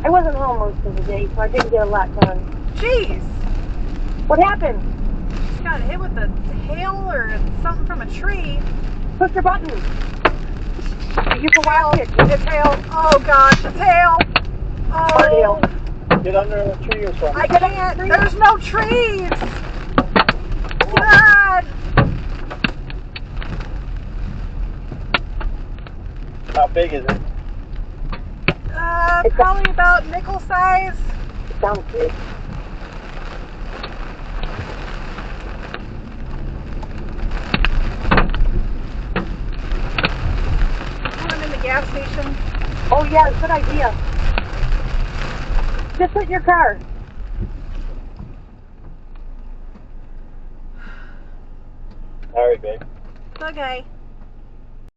I wasn't home most of the day, so I didn't get a lot done. Jeez. What happened? Just got hit with a hail or something from a tree. Push your button. You can watch it. It's hail. Oh gosh, it's hail. Hard hail. Get under the tree or something. I can't. There's no trees. God. How big is it? Probably about nickel size. It sounds big. I'm in the gas station. Oh yeah, good idea. Just put your car. All right, babe. Okay.